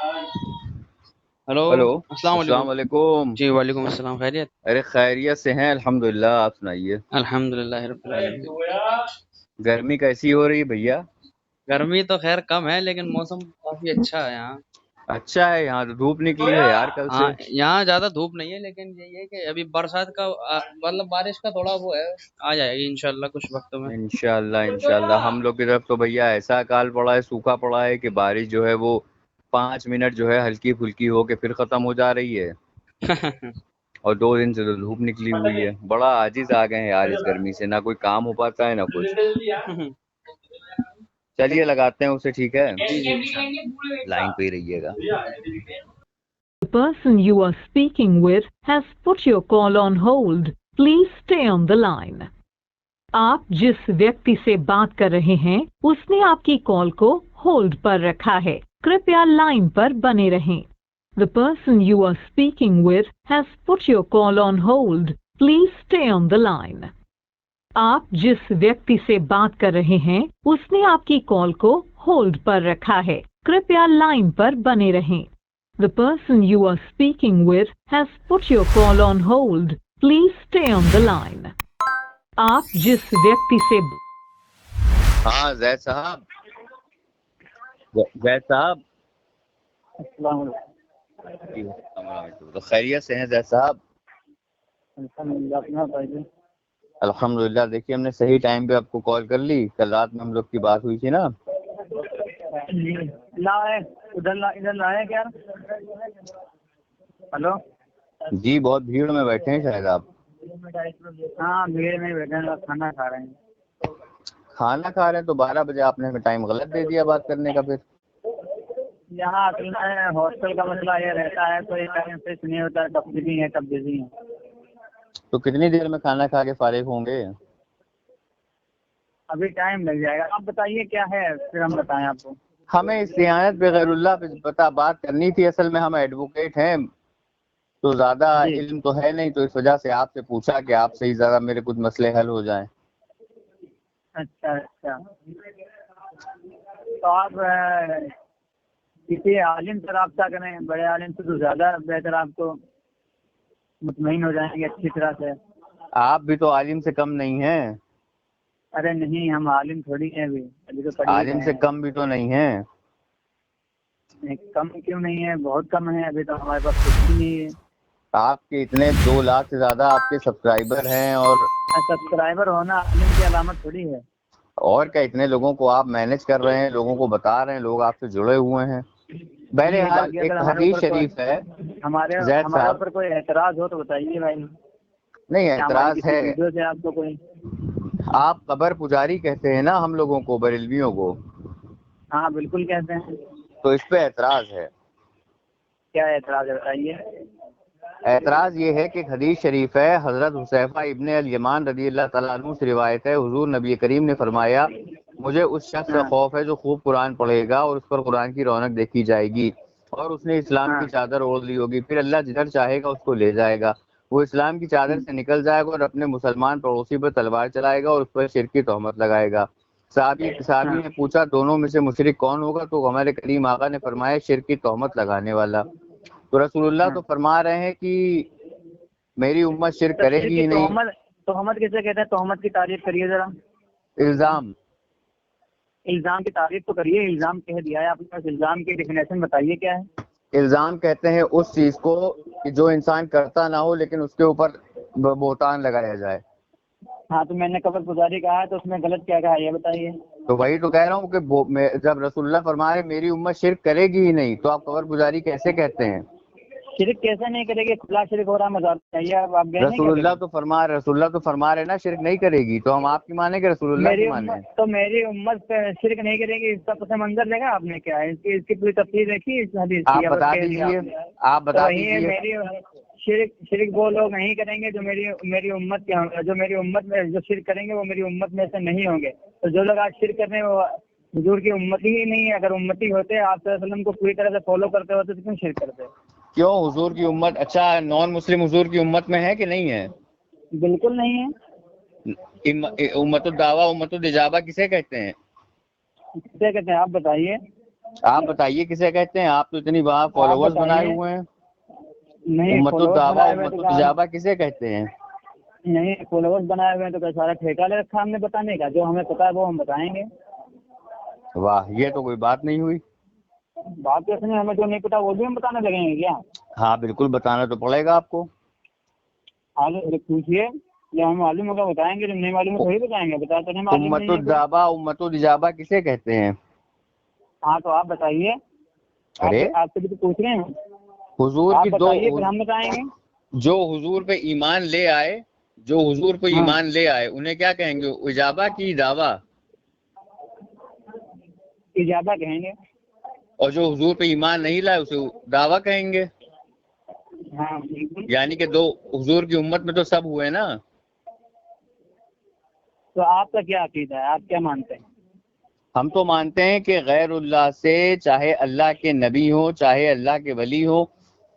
Hello, hello, السلام علیکم۔ السلام علیکم۔ جی وعلیکم السلام، خیریت؟ ارے خیریت سے ہیں الحمدللہ، آپ سنائیے۔ الحمد للہ رب العالمین۔ گرمی کیسی ہو رہی ہے بھیا؟ گرمی تو خیر کم ہے لیکن موسم کافی اچھا ہے یہاں۔ اچھا ہے، یہاں تو دھوپ نکلی ہے یار کل ہاں سے۔ یہاں زیادہ دھوپ نہیں ہے لیکن یہی ہے کہ ابھی برسات کا مطلب بارش کا تھوڑا وہ ہے، آ جائے گی انشاءاللہ کچھ وقت میں۔ انشاءاللہ انشاءاللہ، ہم لوگ کی طرف تو بھیا ایسا اکال پڑا ہے، سوکھا پڑا ہے کہ بارش جو ہے وہ 5 منٹ جو ہے ہلکی پھلکی ہو کے پھر ختم ہو جا رہی ہے، اور 2 دن سے تو دھوپ نکلی ہوئی ہے۔ بڑا عاجز آ گئے ہیں یار اس گرمی سے، نہ کوئی کام ہو پاتا ہے نہ کچھ۔ چلیے لگاتے ہیں اسے، ٹھیک ہے؟ جی جی انشاءاللہ۔ لائن پہ ہی رہیے گا۔ The person you are speaking with has put your call on hold. Please stay on the line. آپ جس ویکتی سے بات کر رہے ہیں اس نے آپ کی کال کو ہولڈ پر رکھا ہے، کرپیا لائن پر بنے رہیں۔ The person you are speaking with has put your call on hold. Please stay on the line. آپ جس ویکتی سے بات کر رہے ہیں اس نے آپ کی کال کو ہولڈ پر رکھا ہے، کرپیا لائن پر بنے رہیں۔ The person you are speaking with has put your call on hold. Please stay on the line. آپ جس ویکتی سے ہاں زید صاحب، زید صاحب، السلام علیکم۔ جی السلام علیکم۔ تو خیریت سے ہیں زید صاحب؟ الحمدللہ، اپنا بتائیے۔ الحمدللہ، دیکھیے ہم نے صحیح ٹائم پہ آپ کو کال کر لی، کل رات میں ہم لوگ کی بات ہوئی تھی نا۔ جی لائے ادھر لائے کیا؟ ہلو، جی بہت بھیڑ میں بیٹھے ہیں شاید آپ۔ ہاں بھیڑ میں بیٹھے ہیں، کھانا کھا رہے ہیں۔ کھانا کھا رہے ہیں تو 12 بجے آپ نے ہمیں ٹائم غلط دے دیا بات کرنے کا۔ پھر یہاں اصل میں ہاسٹل کا مسئلہ یہ رہتا ہے، کوئی ٹائم فکس نہیں ہوتا، کب بزی ہے کب بزی ہے۔ تو کتنی دیر میں کھانا کھا کے فارغ ہوں گے؟ ابھی ٹائم لگ جائے گا، آپ بتائیے کیا ہے پھر ہم بتائیں آپ کو۔ ہمیں استعانت پہ غیر اللہ پہ بات کرنی تھی، اصل میں ہم ایڈوکیٹ ہیں تو زیادہ جی علم تو ہے نہیں، تو اس وجہ سے آپ سے پوچھا کہ آپ سے ہی زیادہ میرے کچھ مسئلے حل ہو جائیں۔ اچھا اچھا، تو آپ کسی عالم سے رابطہ کریں، بڑے عالم سے تو زیادہ بہتر، آپ کو مطمئن ہو جائیں گے اچھی طرح سے۔ آپ بھی تو عالم سے کم نہیں ہیں۔ ارے نہیں، ہم عالم تھوڑی ہیں، ابھی تو پڑھیے عالم گئے سے ہیں۔ کم بھی تو نہیں ہیں۔ کم کیوں نہیں ہے، بہت کم ہے، ابھی تو ہمارے پاس کچھ بھی نہیں ہے۔ آپ کے اتنے 2 لاکھ سے زیادہ آپ کے سبسکرائبر ہیں، اور سبسکرائبر ہونا عالم کی علامت تھوڑی ہے۔ اور کیا، اتنے لوگوں کو آپ مینج کر رہے ہیں، لوگوں کو بتا رہے ہیں، لوگ آپ سے جڑے ہوئے ہیں۔ جی بہرحال باقی ایک اگر ہمارے حدیث اوپر شریف ہے ہمارے زید صاحب، اوپر کوئی اعتراض ہو تو بتائیے بھائی، نہیں یا ہماری اعتراض کسی ہے۔ ویڈیو سے آپ کو کوئی۔ آپ قبر پجاری کہتے ہیں نا ہم لوگوں کو، بریلویوں کو، ہاں بالکل کہتے ہیں۔ تو اس پہ اعتراض ہے۔ کیا اعتراض ہے بتائیے۔ اعتراض یہ ہے کہ ایک حدیث شریف ہے، حضرت حذیفہ ابن الیمان رضی اللہ تعالیٰ عنہ سے روایت ہے، حضور نبی کریم نے فرمایا مجھے اس شخص سے ہاں خوف ہے جو خوب قرآن پڑھے گا اور اس پر قرآن کی رونق دیکھی جائے گی، اور اس نے اسلام ہاں کی چادر اوڑھ لی ہوگی، پھر اللہ جدھر چاہے گا اس کو لے جائے گا، وہ اسلام کی چادر سے نکل جائے گا اور اپنے مسلمان پڑوسی پر تلوار چلائے گا اور اس پر شرک کی تہمت لگائے گا۔ صحابی نے پوچھا دونوں میں سے مشرک کون ہوگا؟ تو ہمارے کریم آقا نے فرمایا شرک کی تہمت لگانے والا۔ تو رسول اللہ ہاں، تو فرما رہے ہیں کہ میری امت شرک کرے تفسیر گی کی ہی نہیں۔ تہمت کسے کہتے ہیں؟ تہمت کی تعریف کریے ذرا۔ الزام، الزام کی تعریف تو کریے، الزام کہہ دیا ہے آپ نے، الزام کی ڈیفینیشن بتائیے کیا ہے۔ الزام کہتے ہیں اس چیز کو کہ جو انسان کرتا نہ ہو لیکن اس کے اوپر بہتان لگایا جائے۔ ہاں تو میں نے قبر گزاری کہا ہے تو اس میں غلط کیا کہا ہے یہ بتائیے۔ تو وہی تو کہہ رہا ہوں کہ جب رسول اللہ فرما رہے میری امت شرک کرے گی ہی نہیں، تو آپ قبر گزاری کیسے کہتے ہیں؟ شرک کیسے نہیں کرے گی؟ کھلا شرک ہو رہا ہے، مزار چاہیے آپ گئے نہیں رسول کبھی؟ اللہ تو فرما رہے نا شرک نہیں کرے گی، تو ہم آپ کی مانیں کہ رسول اللہ کی مانیں؟ میری امت پہ شرک نہیں کرے گی، اس کا پس منظر دیکھا آپ نے کیا ہے؟ اس کی پوری تفصیل دیکھی اس حدیث کی؟ آپ بتا دیجئے، آپ بتا دیجئے۔ میری شرک وہ لوگ نہیں کریں گے جو میری امت کے، جو میری امت میں جو شرک کریں گے وہ میری امت میں سے نہیں ہوں گے۔ تو جو لوگ آج شرک کر رہے ہیں وہ حضور کی امتی ہی نہیں ہے۔ اگر امتی ہوتے، آپ صلی اللہ علیہ وسلم کو پوری طرح سے فالو کرتے ہوتے تو کیوں شرک کرتے؟ کیوں حضور کی امت، اچھا نان مسلم حضور کی امت میں ہے کہ نہیں ہے؟ بالکل نہیں ہے۔ امت الدعویٰ امت الاجابہ کسے کہتے ہیں؟ کیا کہتے ہیں آپ بتائیے؟ آپ بتائیے کسے کہتے ہیں؟ آپ تو اتنی وہاں فالوورز بنائے ہوئے ہیں. نہیں امت فالوورز الدعوہ بنائے ہوئے امت تو الجابہ کسے کہتے ہیں؟ نہیں فالوورز بنائے ہوئے ہیں تو کیا سارا ٹھیکہ لے رکھا ہم نے بتانے کا؟ جو ہمیں پتا ہے وہ ہم بتائیں گے. واہ، یہ تو کوئی بات نہیں ہوئی. بات کیسے نہیں؟ ہمیں جو نہیں پتا وہ بھی ہم بتانے لگیں گے کیا؟ ہاں بالکل بتانا تو پڑے گا آپ کو. آگے پوچھیے، جو ہمیں معلوم ہوگا بتائیں گے، جو نہیں معلوم ہے وہی بتائیں گے. بتاتے نہیں معلوم امت نہیں ہے کوئی. الدعوہ امت الجابہ کسے کہتے ہیں؟ ہاں تو آپ بتائیے. ارے آپ سے بھی تو پوچھ رہے ہیں. حضور آپ کی بتائیے پھر ہم بتائیں گے. جو حضور پہ ایمان لے آئے، جو حضور پہ ہاں ایمان لے آئے انہیں کیا کہیں گے؟ اجابہ کی دعویٰ. اجابہ کہیں گے. اور جو حضور پہ ایمان نہیں لائے اسے دعویٰ کہیں گے. ہاں بالکل. یعنی کہ دو حضور کی امت میں تو سب ہوئے نا. تو آپ کا کیا عقیدہ ہے؟ آپ کیا مانتے ہیں؟ ہم تو مانتے ہیں کہ غیر اللہ سے، چاہے اللہ کے نبی ہو چاہے اللہ کے ولی ہو،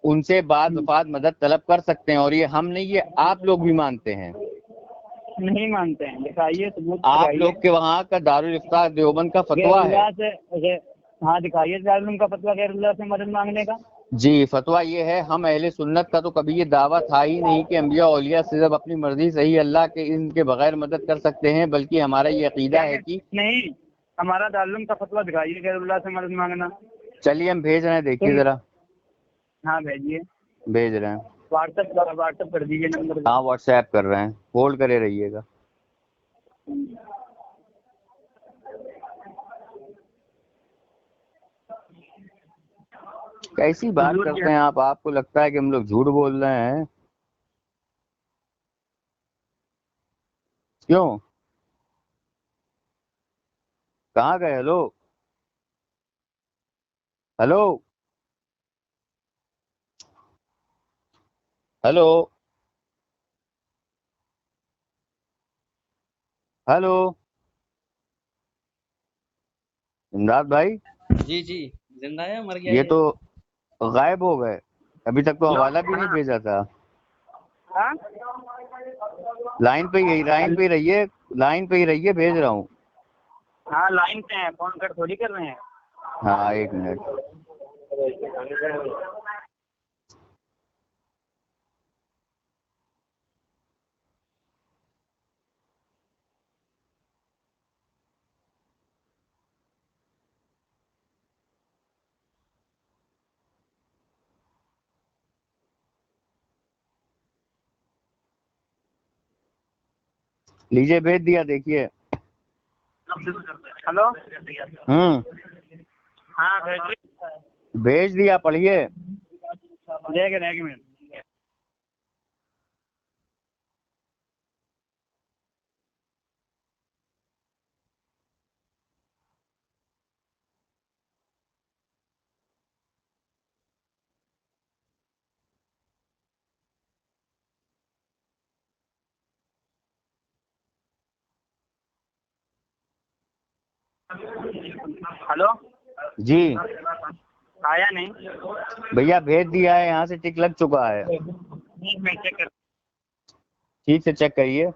ان سے بعد وفات مدد طلب کر سکتے ہیں. اور یہ ہم نہیں، یہ آپ لوگ بھی مانتے ہیں. نہیں مانتے ہیں. دکھائیے ثبوت. آپ لوگ کے وہاں کا دارالافتاء دیوبند کا غیر فتویٰ ہے. اللہ سے ہاں دکھائیے دارالعلوم کا فتویٰ غیر اللہ سے مدد مانگنے کا. جی فتویٰ یہ ہے، ہم اہل سنت کا تو کبھی یہ دعویٰ تھا ہی نہیں کہ انبیاء اولیاء صرف اپنی مرضی سے ہی اللہ کے اذن کے بغیر مدد کر سکتے ہیں، بلکہ ہمارا یہ عقیدہ ہے کہ نہیں، ہمارا دارالعلوم کا فتویٰ دکھائیے غیر اللہ سے مدد مانگنا. چلیے ہم بھیج رہے ہیں، دیکھیے ذرا. ہاں بھیجیے. بھیج رہے ہیں. واٹس کر دیجیے نمبر. ہاں واٹس ایپ کر رہے ہیں، ہولڈ کرے رہیے گا. کیسی بات کرتے ہیں آپ؟ آپ کو لگتا ہے کہ ہم لوگ جھوٹ بول رہے ہیں؟ کیوں؟ کہاں گئے؟ ہلو ہلو ہلو ہلو امداد بھائی. جی جی زندہ ہے مر گیا یہ تو غائب ہو گئے، ابھی تک تو حوالہ بھی نہیں بھیجا تھا. لائن پہ ہی رہیے، لائن پہ ہی رہیے، بھیج رہا ہوں. ہاں لائن پہ ہیں، فون کٹ تھوڑی کر رہے ہیں. ہاں ایک منٹ. لیجیے بھیج دیا، دیکھیے. ہلو. ہاں بھیج دیا، پڑھیے. دیکھ رہے ہیں. ہلو. جی آیا نہیں بھیا، بھیج دیا ہے، یہاں سے ٹک لگ چکا ہے. میں چیک کر. ٹھیک سے چیک کریے.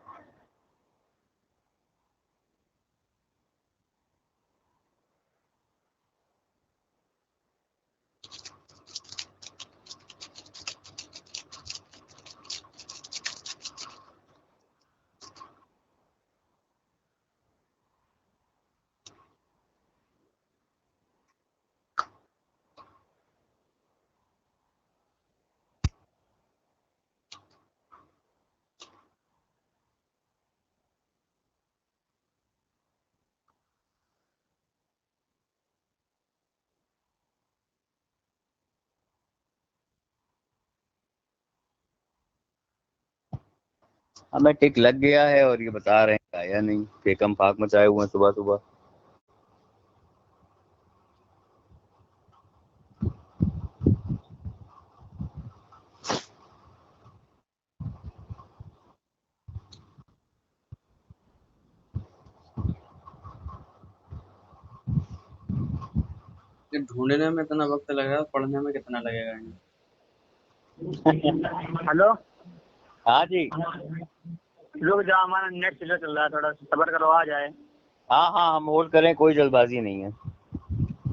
ہمیں ٹک لگ گیا ہے اور یہ بتا رہے ہیں آیا نہیں، پھیکم پھاک مچائے ہوئے ہیں صبح صبح. ڈھونڈنے میں اتنا وقت لگے گا، پڑھنے میں کتنا لگے گا؟ ہلو. ہاں جی. رک جاؤ، ہمارا نیٹ چل رہا ہے، تھوڑا صبر کرو، آ جائے. ہاں ہاں ہم ہولڈ کریں، کوئی جلد بازی نہیں ہے.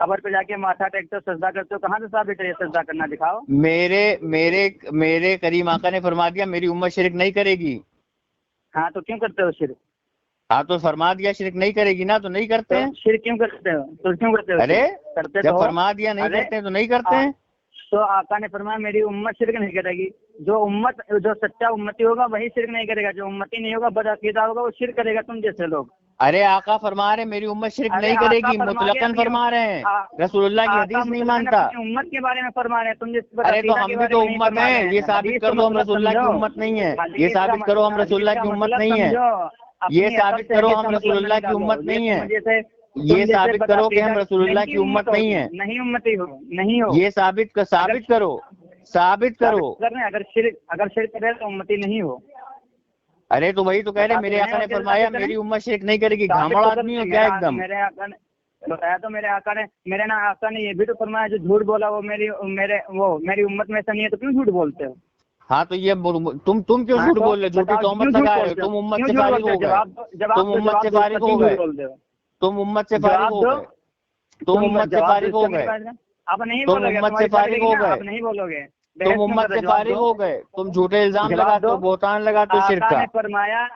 قبر پہ جا کے ماتھا ٹیکتے ہو سجدہ کرتے ہو, کہاں سے ثابت ہے یہ سجدہ کرنا؟ دکھاؤ. میرے کریم آقا نے فرما دیا میری امت شرک نہیں کرے گی. ہاں تو کیوں کرتے ہو شرک؟ ہاں تو فرما دیا شرک نہیں کرے گی نا, تو نہیں کرتے ہیں. شرک کیوں کرتے ہو؟ تو کیوں کرتے ہو؟ ارے کرتے جب تو فرما دیا نہیں کرتے ہیں تو نہیں کرتے ہیں. تو آقا نے فرمایا میری امت شرک نہیں کرے گی. جو سچا امتی ہوگا وہی شرک نہیں کرے گا, جو امتی نہیں ہوگا بدعقیدہ ہوگا وہ شرک کرے گا, تم جیسے لوگ. ارے آقا فرما رہے میری امت شرک نہیں کرے گی, مطلقاً فرما رہے ہیں, رسول اللہ کی حدیث نہیں مانتا. امت کے بارے میں فرما رہے ہیں, تم جس ارے تو ہم بھی تو امت ہیں, یہ ثابت کر دو ہم رسول اللہ کی امت نہیں ہے. یہ ثابت کرو ہم رسول اللہ کی امت نہیں ہے. یہ ثابت کرو ہم رسول اللہ کی امت نہیں ہے. یہ ثابت کرو کہ ہم رسول اللہ کی امت نہیں ہے. نہیں امتی ہو, نہیں ہو. یہ ثابت کرو. اگر شرک کرے تو امتی نہیں ہو. ارے تو وہی تو کہہ رہے, میرے آقا نے فرمایا میری امت شرک نہیں کرے گی. گھامڑ آدمی ہو کیا ایک دم. میرے آقا نے بتایا تو میرے آقا نے یہ بھی تو فرمایا جو جھوٹ بولا وہ میری امت میں سے نہیں ہے, تو کیوں جھوٹ بولتے ہو؟ ہاں تو یہ تم کیوں جھوٹ بول رہے, جھوٹی تہمت لگا رہے ہو. تم امت سے فارغ ہو گئے. تم امت سے فارغ ہو گئے. تم امت سے فارغ ہو گئے. تم امت سے فارغ ہو گئے. آپ نہیں تم بولو گے, امت سے فارغ ہو گئے. آپ نہیں بولو گے. تم امت سے فارغ ہو گئے. تم جھوٹے الزام لگاتے ہو, بہتان لگاتے ہو شرک کا.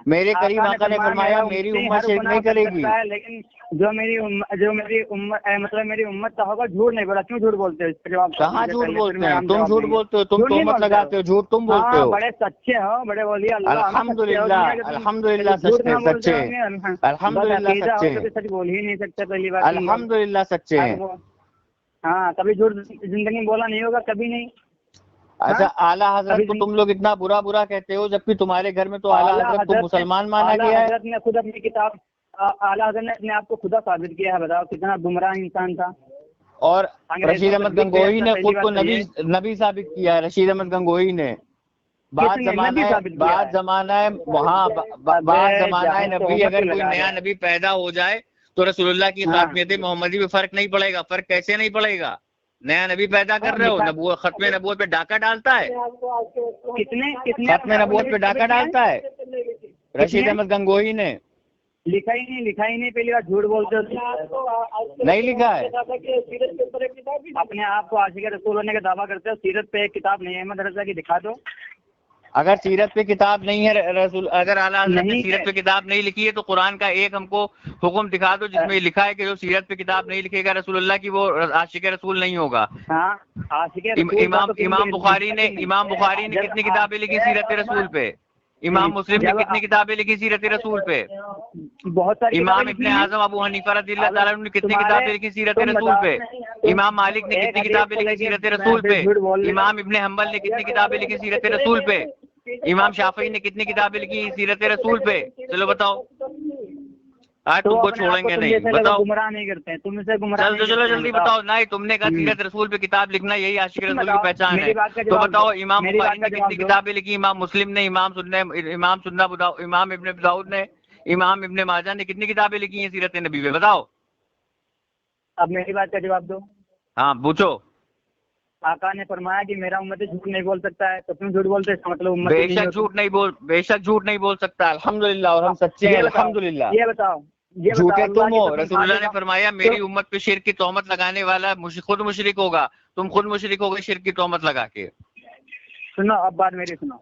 میرے کریم آقا نے فرمایا میری امت شرک نہیں کرے گی. لیکن جو میری امت مطلب میری امت کا ہوگا جھوٹ نہیں بولا. کیوں جھوٹ بولتے ہو؟ کہاں جھوٹ بولتے ہیں, تم جھوٹ بولتے ہو, تم تہمت لگاتے ہو, جھوٹ تم بولتے ہو. بڑے سچے ہو, بڑے ولی اللہ. الحمدللہ الحمدللہ سچے سچے الحمدللہ سچے سچ بول ہی نہیں سکتے. پہلی بات الحمدللہ سچے ہیں. ہاں کبھی جھوٹ زندگی میں بولا نہیں ہوگا, کبھی نہیں. اچھا اعلیٰ حضرت کو تم لوگ اتنا برا کہتے ہو, جبکہ تمہارے گھر میں تو اعلیٰ حضرت کو مسلمان مانا گیا ہے. حضرت نے خود اپنی کتاب, اعلیٰ حضرت نے اپنے آپ کو خدا ثابت کیا ہے. بتاؤ کتنا گمراہ انسان تھا. اور رشید احمد گنگوہی نے خود کو نبی ثابت کیا ہے. رشید احمد گنگوہی نے بعد زمانہ ہے وہاں بعد زمانہ ہے نبی, اگر کوئی نیا نبی پیدا ہو جائے تو رسول اللہ کی خاتمیت محمدی میں فرق نہیں پڑے گا. فرق کیسے نہیں پڑے گا؟ نیا نبی پیدا کر رہے ہو, ختم نبوت پہ ڈاکہ ڈالتا ہے. ختم نبوت پہ ڈاکہ ڈالتا ہے رشید احمد گنگوہی نے. لکھا ہی نہیں. پہلی بار جھوٹ بولتے ہو. نہیں لکھا ہے. اپنے آپ کو عاشق رسول ہونے کا دعویٰ کرتے ہو. سیرت پہ ایک کتاب نہیں ہے احمد رضا کی, دکھا دو. اگر سیرت پہ کتاب نہیں ہے رسول, اگر اعلیٰ حضرت نے سیرت پہ کتاب نہیں لکھی ہے تو قرآن کا ایک ہم کو حکم دکھا دو جس میں لکھا ہے کہ جو سیرت پہ کتاب نہیں لکھے گا رسول اللہ کی, وہ عاشق رسول نہیں ہوگا. امام بخاری نے کتنی کتابیں لکھی سیرت رسول پہ؟ امام مسلم نے کتنی کتابیں لکھی سیرت رسول پہ؟ بہت ساری. امام ابن اعظم ابو حنیفہ رضی اللہ تعالیٰ عنہ نے کتنی کتابیں لکھی سیرت رسول پہ؟ امام مالک نے کتنی کتابیں لکھی سیرت رسول پہ؟ امام ابن حنبل نے کتنی کتابیں لکھی سیرت رسول پہ؟ امام شافعی نے کتنی کتابیں لکھی سیرت رسول پہ؟ چلو بتاؤ. آج تم کو چھوڑیں گے نہیں, بتاؤ. گمراہ نہیں کرتے تم سے, گمراہ. چلو جلدی بتاؤ. نہیں تم نے کہا سیرت رسول پہ کتاب لکھنا یہی عاشق رسول کی پہچان ہے, تو بتاؤ امام بخاری نے کتنی کتابیں لکھی, امام مسلم نے, امام ابن داؤد نے, امام ابن ماجہ نے کتنی کتابیں لکھی ہیں سیرت نبی پہ؟ بتاؤ. اب میری بات کا جواب دو. ہاں پوچھو. آقا نے فرمایا کہ میرا امتی جھوٹ نہیں بول سکتا ہے, تو تم جھوٹ بولتے اس کا مطلب بے شک جھوٹ نہیں بول سکتا. الحمدللہ, اور ہم سچے ہیں الحمدللہ. یہ بتاؤ جھوٹے تم ہو. رسول اللہ نے فرمایا میری امت پہ شرک کی تہمت لگانے والا خود مشرک ہوگا. تم خود مشرک ہو گئے شرک کی تہمت لگا کے. سنو اب بات میری سنو.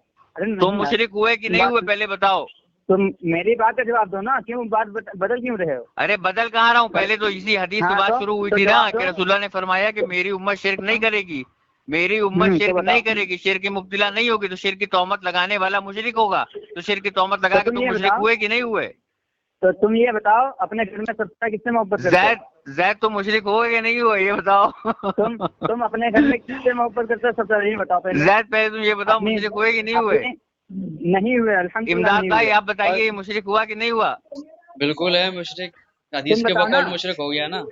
تم مشرک ہوئے کہ نہیں ہوئے پہلے بتاؤ. تم میری بات کا جواب دو نا, کیوں بات بدل کیوں رہے ہو؟ ارے بدل کہاں رہا ہوں, پہلے تو اسی حدیث کی بات شروع ہوئی تھی نا کہ رسول اللہ نے فرمایا کہ میری امت شرک نہیں کرے گی, میری امت شرک نہیں کرے گی, شرک مبتلا نہیں ہوگی. تو شرک کی تہمت لگانے والا مشرک ہوگا, تو شرک کی تہمت لگا کے تم مشرک ہوئے کہ نہیں ہوئے؟ تو تم یہ بتاؤ اپنے گھر میں سب سے کس سے محبت کرتے ہو؟ زید تو مشرک ہوئے کہ نہیں ہوئے یہ بتاؤ. تم اپنے گھر میں کس سے محبت کرتے ہو سب سے یہ بتاؤ. زید پہلے تم یہ بتاؤ مشرک ہوئے کہ نہیں ہوئے؟ نہیں ہوئے الحمدللہ. امداد بھائی آپ بتائیے مشرک ہوا کہ نہیں ہوا؟ بالکل ہے مشرک, حدیث کے بقول مشرک ہو گیا نا.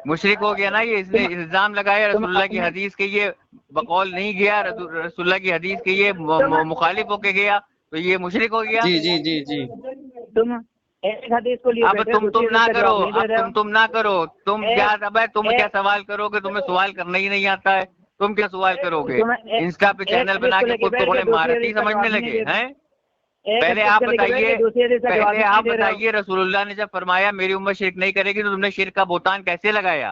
مشرک ہو گیا نا, یہ اس نے الزام لگایا رسول اللہ کی حدیث کے, یہ بقول نہیں گیا رسول اللہ کی حدیث کے, یہ مخالف ہو کے گیا, تو یہ مشرک ہو گیا. جی. تم ایک حدیث کو اب تم نہ کرو. تم کیا سوال کرو گے؟ تمہیں سوال کرنا ہی نہیں آتا ہے. تم کیا سوال کرو گے؟ انسٹا پہ چینل بنا کے خود کو بڑے مہارتی سمجھنے لگے ہیں. پہلے آپ بتائیے رسول اللہ نے جب فرمایا میری امت شرک نہیں کرے گی تو تم نے شرک کا بہتان کیسے لگایا؟